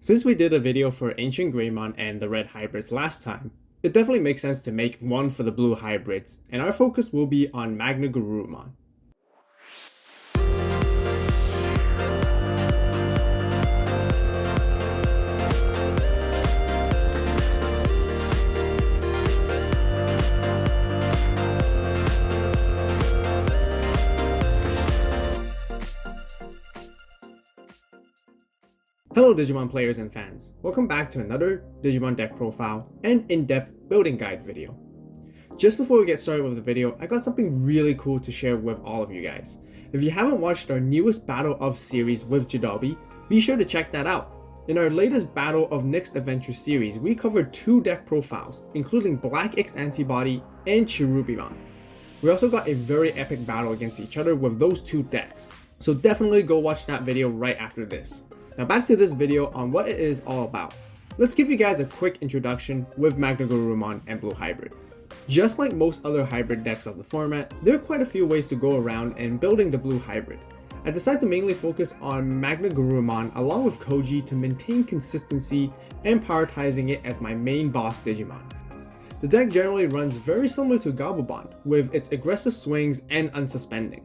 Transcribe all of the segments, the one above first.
Since we did a video for AncientGreymon and the red hybrids last time, it definitely makes sense to make one for the blue hybrids, and our focus will be on MagnaGarurumon. Hello Digimon players and fans, welcome back to another Digimon deck profile and in-depth building guide video. Just before we get started with the video, I got something really cool to share with all of you guys. If you haven't watched our newest Battle of series with Jidobi, be sure to check that out. In our latest Battle of Next Adventure series, we covered 2 deck profiles, including Black X Antibody and Cherubimon. We also got a very epic battle against each other with those 2 decks, so definitely go watch that video right after this. Now back to this video on what it is all about. Let's give you guys a quick introduction with MagnaGarurumon and Blue Hybrid. Just like most other hybrid decks of the format, there are quite a few ways to go around in building the Blue Hybrid. I decided to mainly focus on MagnaGarurumon along with Koji to maintain consistency and prioritizing it as my main boss Digimon. The deck generally runs very similar to Gabumon with its aggressive swings and unsuspending.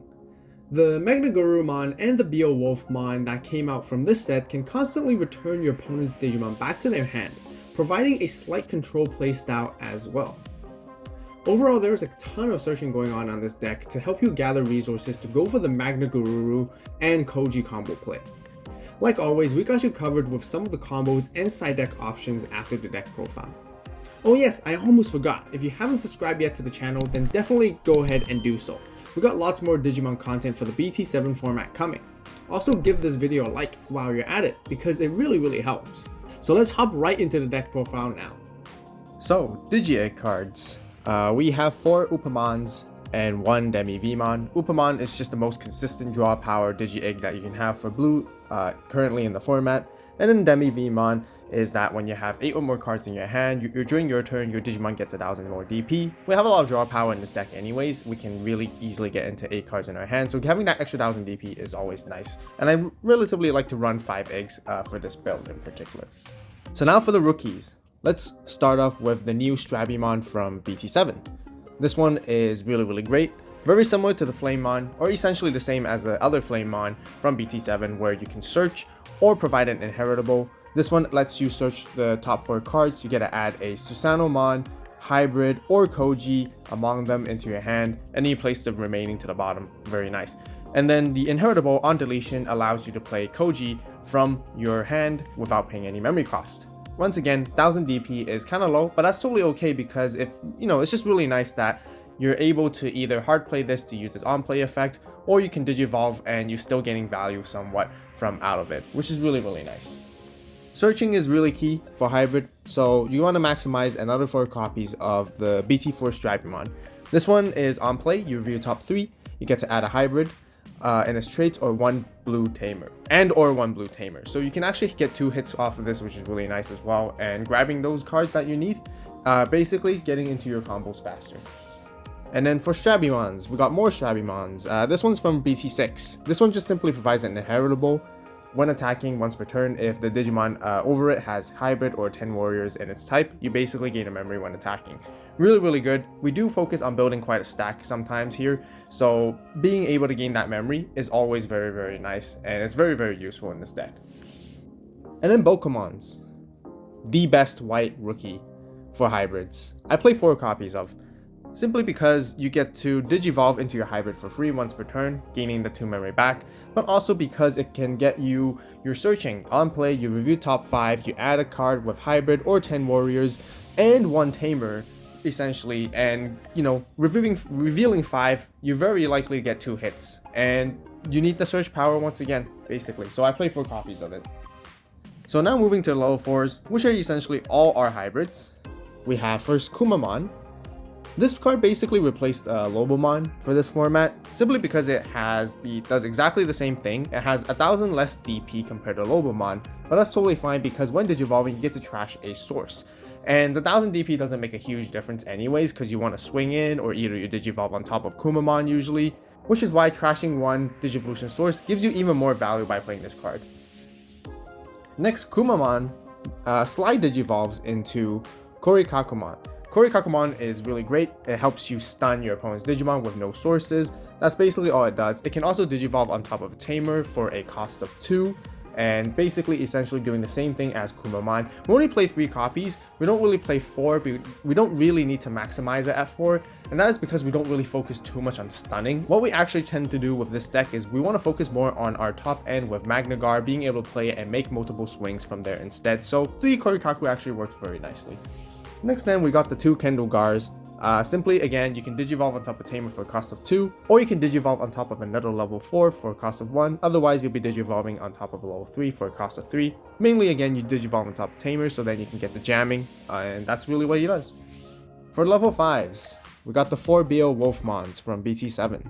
The MagnaGarurumon and the AVAULTmon that came out from this set can constantly return your opponent's Digimon back to their hand, providing a slight control playstyle as well. Overall, there is a ton of searching going on this deck to help you gather resources to go for the MagnaGaruru and Koji combo play. Like always, we got you covered with some of the combos and side deck options after the deck profile. Oh yes, I almost forgot, if you haven't subscribed yet to the channel, then definitely go ahead and do so. We got lots more Digimon content for the BT7 format coming. Also give this video a like while you're at it because it really helps. So let's hop right into the deck profile now. So, Digi-Egg cards. We have 4 Upamons and 1 Demi-Vmon. Upamon is just the most consistent draw power Digi-Egg that you can have for blue currently in the format. And then Demi-Vmon is that when you have 8 or more cards in your hand, during your turn, your Digimon gets 1000 more DP. We have a lot of draw power in this deck anyways. We can really easily get into 8 cards in our hand, so having that extra 1000 DP is always nice. And I relatively like to run 5 eggs for this build in particular. So now for the rookies. Let's start off with the new Cherubimon from BT7. This one is really great. Very similar to the Flamemon, or essentially the same as the other Flamemon from BT7, where you can search or provide an inheritable. This one lets you search the top 4 cards. You get to add a Susanomon, Hybrid, or Koji among them into your hand, and then you place the remaining to the bottom. Very nice. And then the inheritable on deletion allows you to play Koji from your hand without paying any memory cost. Once again, 1000 DP is kind of low, but that's totally okay because it's just really nice that you're able to either hard play this to use this on play effect, or you can digivolve and you're still getting value somewhat from out of it, which is really nice. Searching is really key for hybrid, so you want to maximize another 4 copies of the BT4 Cherubimon. This one is on play, you review top 3, you get to add a hybrid and its traits or 1 blue tamer, or 1 blue tamer. So you can actually get 2 hits off of this, which is really nice as well, and grabbing those cards that you need, basically getting into your combos faster. And then for Cherubimons, we got more Cherubimons. This one's from BT6. This one just simply provides an inheritable when attacking once per turn. If the Digimon over it has hybrid or 10 warriors in its type, you basically gain a memory when attacking. Really good. We do focus on building quite a stack sometimes here, so being able to gain that memory is always very nice, and it's very useful in this deck. And then Bokomons, the best white rookie for hybrids. I play 4 copies of. Simply because you get to digivolve into your hybrid for free once per turn, gaining the 2 memory back, but also because it can get you your searching. On play, you review top 5, you add a card with hybrid or 10 warriors and 1 tamer, essentially, and revealing 5, you very likely get 2 hits, and you need the search power once again, basically. So I play 4 copies of it. So now moving to the level 4s, which are essentially all our hybrids. We have first Kumamon. This card basically replaced Lobomon for this format, simply because it does exactly the same thing. It has 1000 less DP compared to Lobomon, but that's totally fine because when digivolving, you get to trash a source. And the 1000 DP doesn't make a huge difference anyways, because you want to swing in, or either you digivolve on top of Kumamon usually, which is why trashing 1 Digivolution source gives you even more value by playing this card. Next, Kumamon slide digivolves into Korikakumon. Korikakumon is really great. It helps you stun your opponent's Digimon with no sources. That's basically all it does. It can also digivolve on top of a Tamer for a cost of 2, and basically essentially doing the same thing as Kumamon. We only play 3 copies. We don't really play 4. We don't really need to maximize it at 4, and that is because we don't really focus too much on stunning. What we actually tend to do with this deck is we want to focus more on our top end with MagnaGar, being able to play it and make multiple swings from there instead. So 3 Korikaku actually works very nicely. Next then we got the 2 Kendogars. Simply again, you can digivolve on top of Tamer for a cost of 2, or you can digivolve on top of another level 4 for a cost of 1. Otherwise you'll be digivolving on top of a level 3 for a cost of 3. Mainly again, you digivolve on top of Tamer so then you can get the jamming, and that's really what he does. For level 5s, we got the 4 AVAULT from BT7.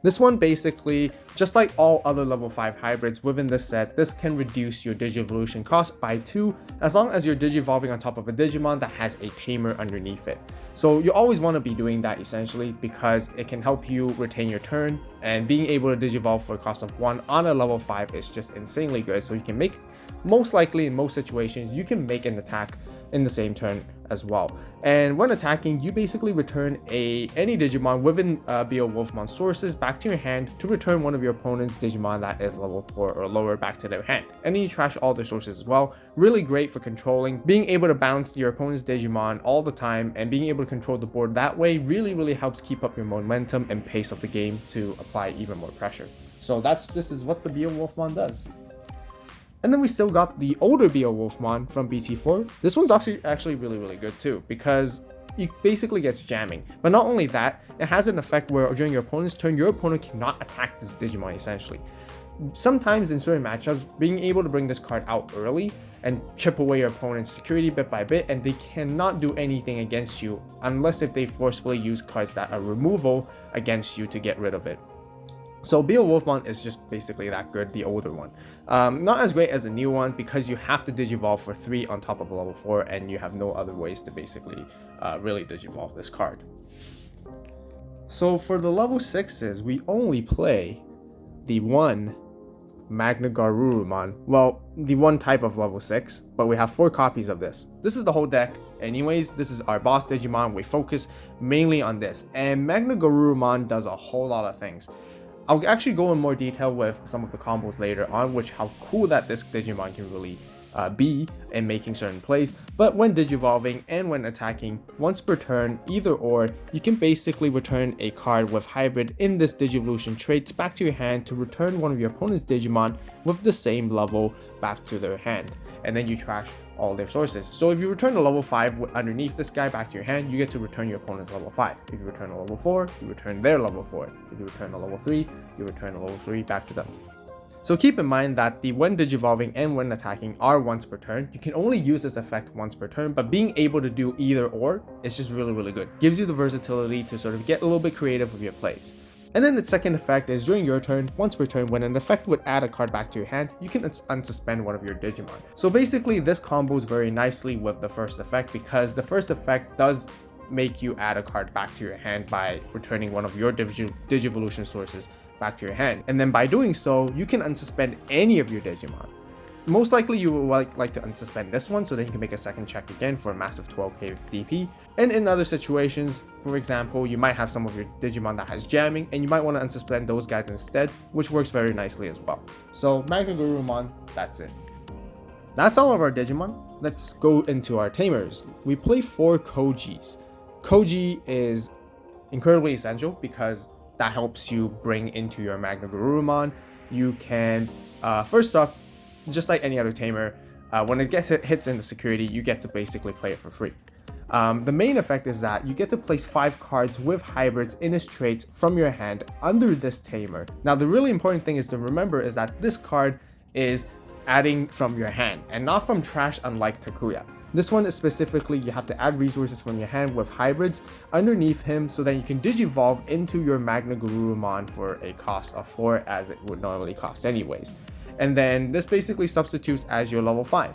This one basically, just like all other level 5 hybrids within this set, this can reduce your Digivolution cost by 2 as long as you're digivolving on top of a Digimon that has a Tamer underneath it. So you always want to be doing that essentially because it can help you retain your turn, and being able to digivolve for a cost of 1 on a level 5 is just insanely good. So you can make, most likely in most situations, you can make an attack in the same turn as well. And when attacking, you basically return any Digimon within AVAULT sources back to your hand to return one of your opponent's Digimon that is level 4 or lower back to their hand. And then you trash all their sources as well. Really great for controlling, being able to bounce your opponent's Digimon all the time and being able to control the board that way really helps keep up your momentum and pace of the game to apply even more pressure. So this is what the AVAULT does. And then we still got the older AVAULT from BT4. This one's actually really good too, because it basically gets jamming. But not only that, it has an effect where during your opponent's turn, your opponent cannot attack this Digimon essentially. Sometimes in certain matchups, being able to bring this card out early and chip away your opponent's security bit by bit, and they cannot do anything against you unless if they forcefully use cards that are removal against you to get rid of it. So AVAULT is just basically that good, the older one. Not as great as the new one because you have to digivolve for 3 on top of a level 4 and you have no other ways to basically really digivolve this card. So for the level 6s, we only play the 1 MagnaGarurumon. Well, the 1 type of level 6, but we have 4 copies of this. This is the whole deck. Anyways, this is our boss Digimon. We focus mainly on this. And MagnaGarurumon does a whole lot of things. I'll actually go in more detail with some of the combos later on, which how cool that this Digimon can really be in making certain plays. But when digivolving and when attacking, once per turn, either or, you can basically return a card with hybrid in this Digivolution traits back to your hand to return one of your opponent's Digimon with the same level back to their hand. And then you trash all their sources. So if you return a level 5 underneath this guy back to your hand, you get to return your opponent's level 5. If you return a level 4, you return their level 4. If you return a level 3, you return a level 3 back to them. So keep in mind that the when digivolving and when attacking are once per turn. You can only use this effect once per turn, but being able to do either or is just really good. Gives you the versatility to sort of get a little bit creative with your plays. And then the second effect is during your turn, once per turn, when an effect would add a card back to your hand, you can unsuspend one of your Digimon. So basically this combos very nicely with the first effect because the first effect does make you add a card back to your hand by returning one of your Digivolution sources back to your hand. And then by doing so, you can unsuspend any of your Digimon. Most likely you will like to unsuspend this one so then you can make a second check again for a massive 12k DP. And in other situations, for example, you might have some of your Digimon that has jamming and you might want to unsuspend those guys instead, which works very nicely as well. So MagnaGarurumon, that's it. That's all of our Digimon. Let's go into our Tamers. We play 4 Kojis. Koji is incredibly essential because that helps you bring into your MagnaGarurumon. You can, first off, just like any other Tamer, when it hits into security, you get to basically play it for free. The main effect is that you get to place 5 cards with hybrids in its traits from your hand under this Tamer. Now the really important thing is to remember is that this card is adding from your hand and not from trash, unlike Takuya. This one is specifically you have to add resources from your hand with hybrids underneath him so that you can digivolve into your MagnaGarurumon for a cost of 4 as it would normally cost anyways. And then this basically substitutes as your level 5.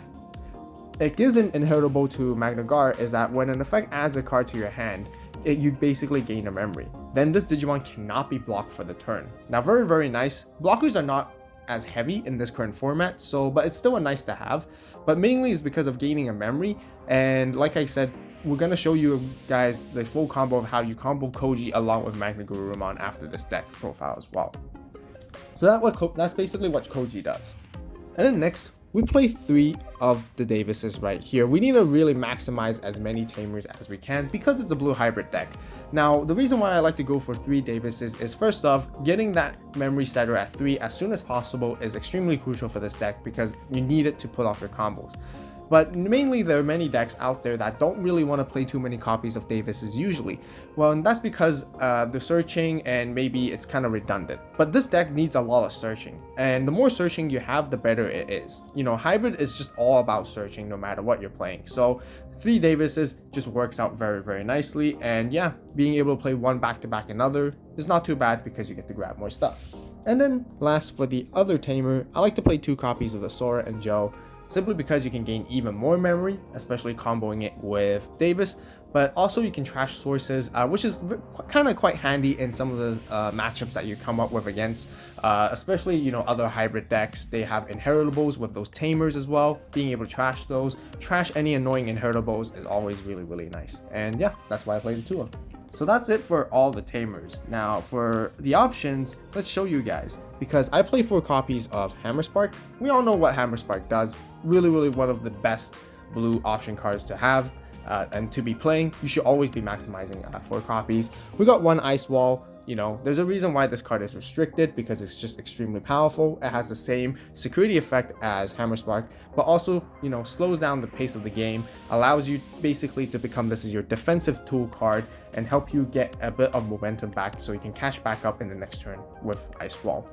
It gives an inheritable to MagnaGar is that when an effect adds a card to your hand, you basically gain a memory. Then this Digimon cannot be blocked for the turn. Now very nice. Blockers are not as heavy in this current format, but it's still a nice to have, but mainly is because of gaining a memory. And like I said, we're going to show you guys the full combo of how you combo Koji along with MagnaGarurumon after this deck profile as well. So that's basically what Koji does. And then next, we play 3 of the Davises right here. We need to really maximize as many Tamers as we can because it's a blue hybrid deck. Now, the reason why I like to go for 3 Davises is, first off, getting that memory setter at 3 as soon as possible is extremely crucial for this deck because you need it to pull off your combos. But mainly there are many decks out there that don't really want to play too many copies of Davises usually. Well, and that's because the searching and maybe it's kind of redundant. But this deck needs a lot of searching, and the more searching you have, the better it is. You know, hybrid is just all about searching no matter what you're playing. So 3 Davises just works out very, very nicely. And yeah, being able to play one back-to-back another is not too bad because you get to grab more stuff. And then last, for the other Tamer, I like to play 2 copies of the Sora and Joe, simply because you can gain even more memory, especially comboing it with Davis. But also you can trash sources, which is kind of quite handy in some of the matchups that you come up with against, especially, you know, other hybrid decks. They have inheritables with those Tamers as well. Being able to trash any annoying inheritables is always really, really nice. And yeah, that's why I play the 2 of them. So that's it for all the Tamers. Now for the options, let's show you guys, because I play 4 copies of Hammerspark. We all know what Hammerspark does. Really, really one of the best blue option cards to have and to be playing. You should always be maximizing 4 copies. We got 1 Ice Wall. You know, there's a reason why this card is restricted, because it's just extremely powerful. It has the same security effect as Hammerspark, but also, you know, slows down the pace of the game, allows you basically to become this is your defensive tool card and help you get a bit of momentum back so you can cash back up in the next turn with Ice Wall.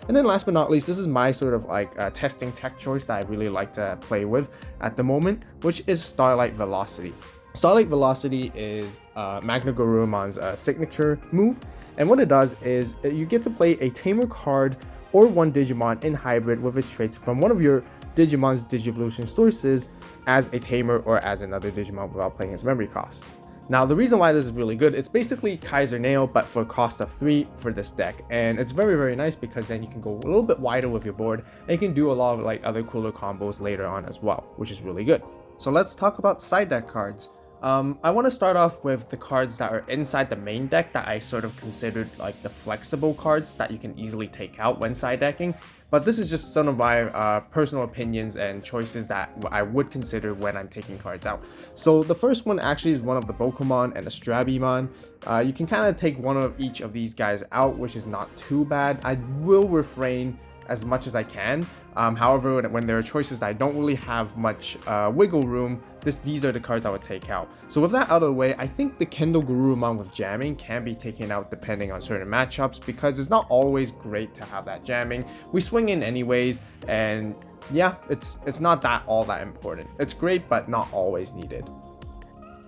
And then last but not least, this is my sort of like testing tech choice that I really like to play with at the moment, which is Starlight Velocity. Starlight Velocity is MagnaGarurumon's signature move. And what it does is you get to play a Tamer card or 1 Digimon in hybrid with its traits from one of your Digimon's Digivolution sources as a Tamer or as another Digimon without playing its memory cost. Now, the reason why this is really good, it's basically Kaiser Nail, but for a cost of 3 for this deck. And it's very, very nice because then you can go a little bit wider with your board and you can do a lot of like other cooler combos later on as well, which is really good. So let's talk about side deck cards. I want to start off with the cards that are inside the main deck that I sort of considered like the flexible cards that you can easily take out when side decking. But this is just some of my personal opinions and choices that I would consider when I'm taking cards out. So the first one actually is one of the Pokemon and the Cherubimon. You can kind of take one of each of these guys out, which is not too bad. I will refrain as much as I can. However, when there are choices that I don't really have much wiggle room, these are the cards I would take out. So with that out of the way, I think the Garurumon with jamming can be taken out depending on certain matchups, because it's not always great to have that jamming. We swing in anyways, and yeah, it's not all that important. It's great, but not always needed.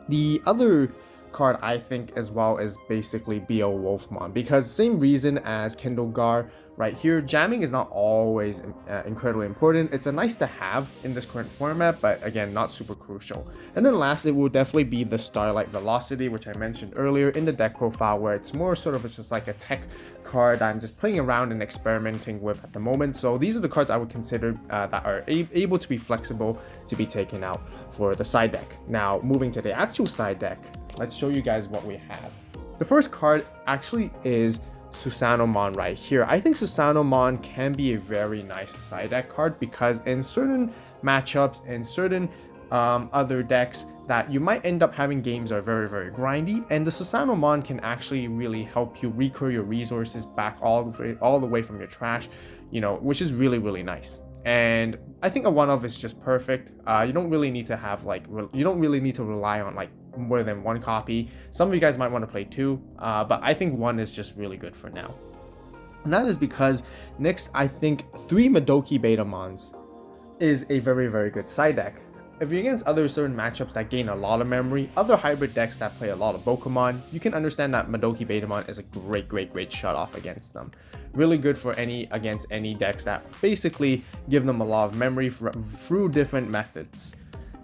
The other card I think as well is basically Beowulfmon, because same reason as Gar right here, jamming is not always incredibly important. It's a nice to have in this current format, but again, not super crucial. And then last, it will definitely be the Starlight Velocity, which I mentioned earlier in the deck profile, where it's more sort of just like a tech card I'm just playing around and experimenting with at the moment. So these are the cards I would consider that are able to be flexible to be taken out for the side deck. Now, moving to the actual side deck, let's show you guys what we have. The first card actually is Susanomon right here. I think Susanomon can be a very nice side deck card, because in certain matchups and certain other decks that you might end up having games that are very, very grindy, and the Susanomon can actually really help you recur your resources back all the way from your trash, you know, which is really, really nice. And I think a one-of is just perfect. You don't really need to have you don't really need to rely on like more than 1 copy. Some of you guys might want to play 2, but I think 1 is just really good for now. And that is because next, I think 3 Madoki Betamons is a very, very good side deck. If you're against other certain matchups that gain a lot of memory, other hybrid decks that play a lot of Pokemon, you can understand that Madoki Betamon is a great shut off against them. Really good for against any decks that basically give them a lot of memory through different methods.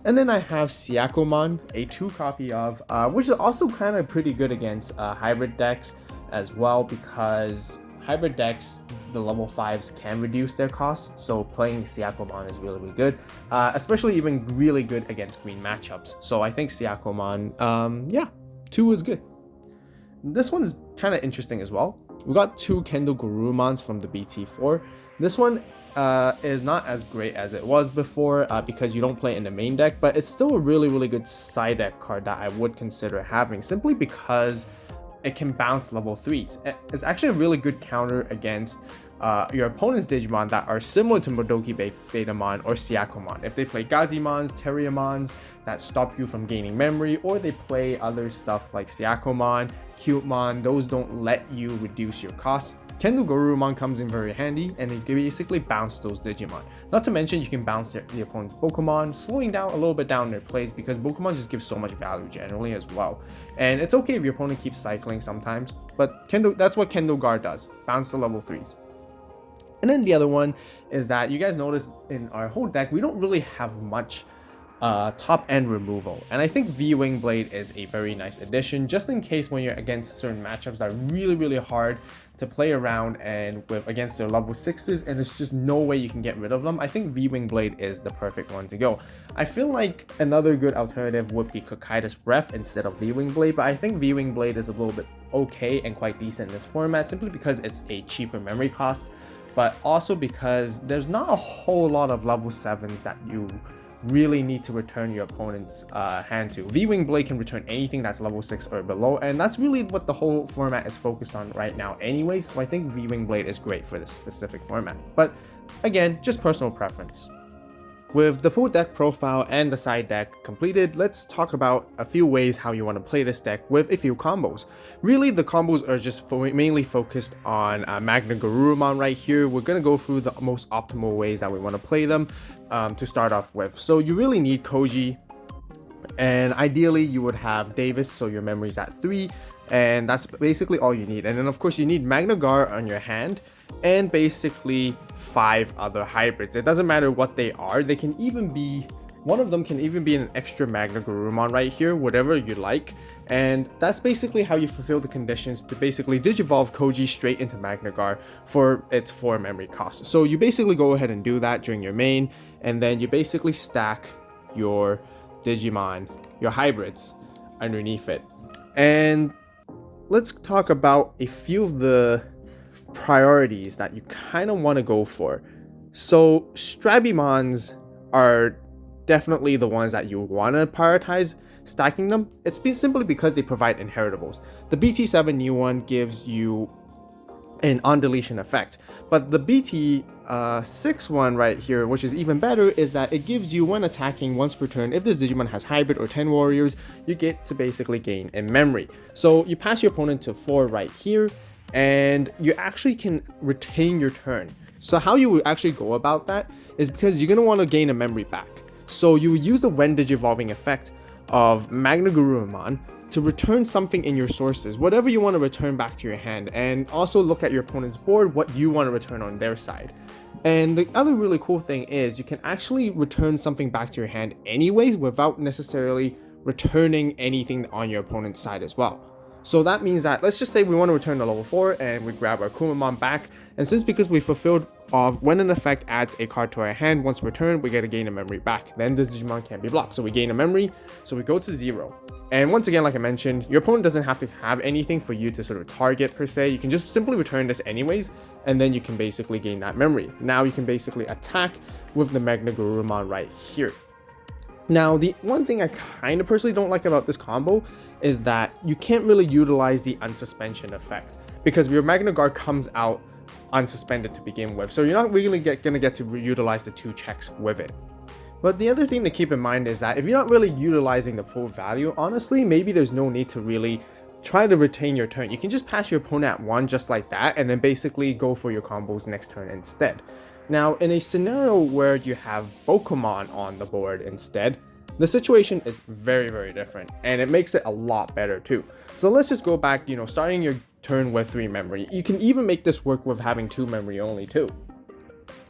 And then I have Syakomon, a 2 copy of, which is also kind of pretty good against hybrid decks as well, because hybrid decks, the level 5s can reduce their costs, so playing Siakomon is really, really good, especially even really good against green matchups. So I think Siakomon, yeah, 2 is good. This one is kind of interesting as well. We got 2 Garurumons from the BT4. This one is not as great as it was before because you don't play it in the main deck, but it's still a really, really good side deck card that I would consider having, simply because it can bounce level 3s. It's actually a really good counter against your opponent's Digimon that are similar to Modoki Betamon or Siakomon. If they play Gazimons, Terriermons that stop you from gaining memory, or they play other stuff like Siakomon, Cutemon, those don't let you reduce your costs. Garurumon comes in very handy, and it can basically bounce those Digimon. Not to mention you can bounce the opponent's Pokemon, slowing down a little bit down their plays, because Pokemon just gives so much value generally as well. And it's okay if your opponent keeps cycling sometimes, but that's what Gar does, bounce the level 3s. And then the other one is that you guys notice in our whole deck, we don't really have much top end removal, and I think V-Wing Blade is a very nice addition, just in case when you're against certain matchups that are really, really hard to play around and with against their level 6s, and there's just no way you can get rid of them. I think V-Wing Blade is the perfect one to go. I feel like another good alternative would be Cocytus Breath instead of V-Wing Blade, but I think V-Wing Blade is a little bit okay and quite decent in this format, simply because it's a cheaper memory cost, but also because there's not a whole lot of level 7s that you really need to return your opponent's hand to. V-Wing Blade can return anything that's level 6 or below, and that's really what the whole format is focused on right now anyways, so I think V-Wing Blade is great for this specific format. But again, just personal preference. With the full deck profile and the side deck completed, let's talk about a few ways how you want to play this deck with a few combos. Really, the combos are just mainly focused on MagnaGarurumon right here. We're going to go through the most optimal ways that we want to play them to start off with. So you really need Koji, and ideally you would have Davis, so your memory's at 3, and that's basically all you need. And then of course you need MagnaGar on your hand, and basically 5 other hybrids. It doesn't matter what they are. They can even be, one of them can even be an extra MagnaGarurumon right here, whatever you like. And that's basically how you fulfill the conditions to basically Digivolve Koji straight into MagnaGar for its 4 memory cost. So you basically go ahead and do that during your main, and then you basically stack your Digimon, your hybrids, underneath it. And let's talk about a few of the priorities that you kind of want to go for. So Cherubimons are definitely the ones that you want to prioritize stacking them. It's simply because they provide inheritables. The BT7 new one gives you an on deletion effect, but the BT6 one right here, which is even better, is that it gives you, when attacking once per turn, if this Digimon has hybrid or 10 warriors, you get to basically gain in memory. So you pass your opponent to 4 right here, and you actually can retain your turn. So how you would actually go about that is because you're going to want to gain a memory back. So you use the when digivolving effect of MagnaGarurumon to return something in your sources, whatever you want to return back to your hand, and also look at your opponent's board, what you want to return on their side. And the other really cool thing is you can actually return something back to your hand anyways without necessarily returning anything on your opponent's side as well. So that means that, let's just say we want to return to level 4 and we grab our Kumamon back, and since because we fulfilled when an effect adds a card to our hand, once returned we get to gain a memory back, then this Digimon can't be blocked, so we gain a memory, so we go to 0. And once again, like I mentioned, your opponent doesn't have to have anything for you to sort of target per se. You can just simply return this anyways, and then you can basically gain that memory. Now you can basically attack with the MagnaGarurumon right here. Now, the one thing I kind of personally don't like about this combo is that you can't really utilize the unsuspension effect, because your MagnaGar comes out unsuspended to begin with, so you're not really gonna get to utilize the 2 checks with it. But the other thing to keep in mind is that if you're not really utilizing the full value, honestly, maybe there's no need to really try to retain your turn. You can just pass your opponent at 1 just like that, and then basically go for your combos next turn instead. Now, in a scenario where you have Pokemon on the board instead, the situation is very, very different, and it makes it a lot better too. So let's just go back, starting your turn with 3 memory. You can even make this work with having 2 memory only too.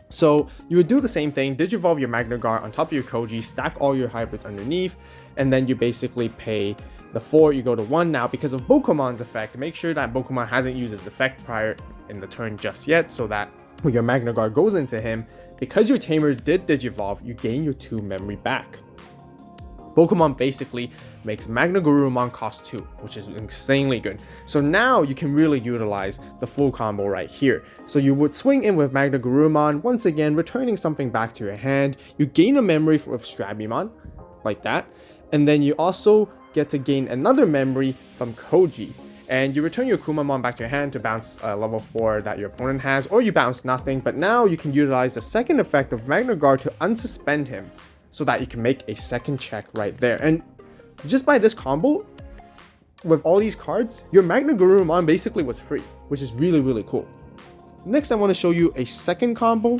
So you would do the same thing, Digivolve your MagnaGar on top of your Koji, stack all your hybrids underneath, and then you basically pay the 4, you go to 1. Now, because of Bokomon's effect, make sure that Bokomon hasn't used his effect prior in the turn just yet, so that when your MagnaGar goes into him, because your Tamers did Digivolve, you gain your 2 memory back. Bokomon basically makes MagnaGarurumon cost 2, which is insanely good. So now you can really utilize the full combo right here. So you would swing in with MagnaGarurumon, once again returning something back to your hand. You gain a memory with Cherubimon, like that. And then you also get to gain another memory from Koji. And you return your Kumamon back to your hand to bounce level 4 that your opponent has, or you bounce nothing. But now you can utilize the second effect of MagnaGar to unsuspend him, so that you can make a second check right there. And just by this combo, with all these cards, your MagnaGarurumon basically was free, which is really, really cool. Next, I want to show you a second combo.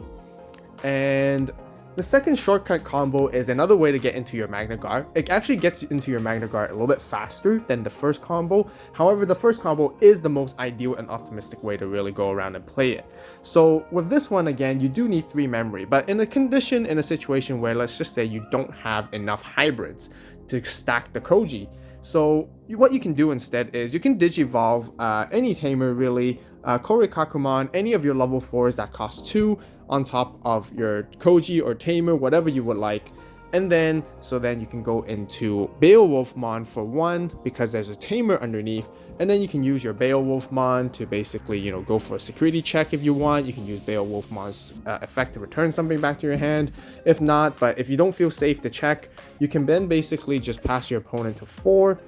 And the second shortcut combo is another way to get into your MagnaGar. It actually gets into your MagnaGar a little bit faster than the first combo. However, the first combo is the most ideal and optimistic way to really go around and play it. So with this one, again, you do need 3 memory, but in a situation where, let's just say, you don't have enough hybrids to stack the Koji. So what you can do instead is you can Digivolve any Tamer, really, Korikakumon, any of your level 4s that cost 2 on top of your Koji or Tamer, whatever you would like. And then, you can go into Beowulfmon for 1 because there's a Tamer underneath. And then you can use your Beowulfmon to basically, go for a security check if you want. You can use Beowulfmon's effect to return something back to your hand. If not, but if you don't feel safe to check, you can then basically just pass your opponent to 4,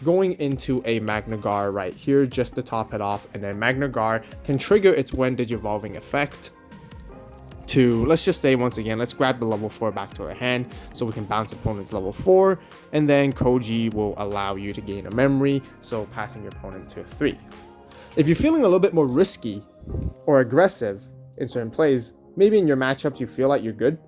going into a MagnaGar right here just to top it off. And then MagnaGar can trigger its when Digivolving effect to, let's just say, once again, let's grab the level 4 back to our hand so we can bounce opponent's level 4, and then Koji will allow you to gain a memory, so passing your opponent to a 3. If you're feeling a little bit more risky or aggressive in certain plays, maybe in your matchups you feel like you're good,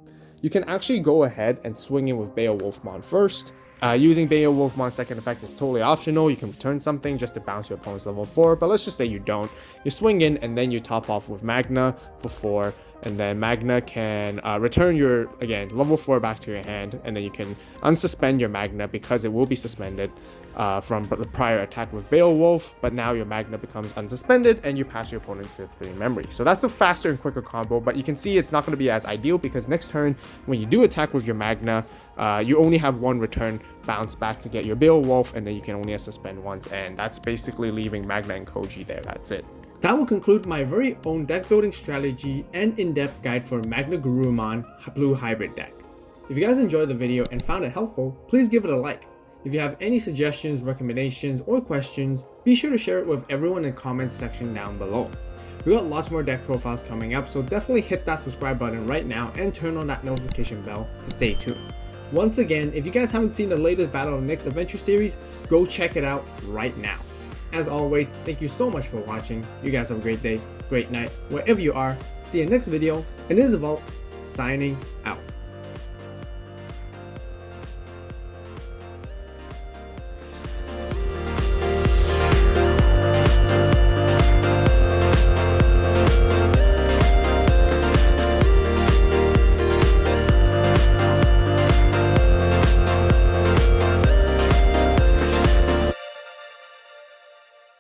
you can actually go ahead and swing in with Beowulfmon first. Using Beowulfmon's second effect is totally optional. You can return something just to bounce your opponent's level 4, but let's just say you don't. You swing in and then you top off with Magna for 4, and then Magna can return your, again, level 4 back to your hand, and then you can unsuspend your Magna because it will be suspended from the prior attack with Beowulf, but now your Magna becomes unsuspended and you pass your opponent to 3 memory. So that's a faster and quicker combo, but you can see it's not going to be as ideal because next turn when you do attack with your Magna, you only have 1 return bounce back to get your Beowulf, and then you can only suspend once, and that's basically leaving Magna and Koji there. That's it. That will conclude my very own deck building strategy and in-depth guide for MagnaGarurumon Blue Hybrid deck. If you guys enjoyed the video and found it helpful, please give it a like. If you have any suggestions, recommendations, or questions, be sure to share it with everyone in the comments section down below. We got lots more deck profiles coming up, so definitely hit that subscribe button right now and turn on that notification bell to stay tuned. Once again, if you guys haven't seen the latest Battle of Nyx adventure series, go check it out right now. As always, thank you so much for watching. You guys have a great day, great night, wherever you are. See you next video, and this is AVAULT, signing out.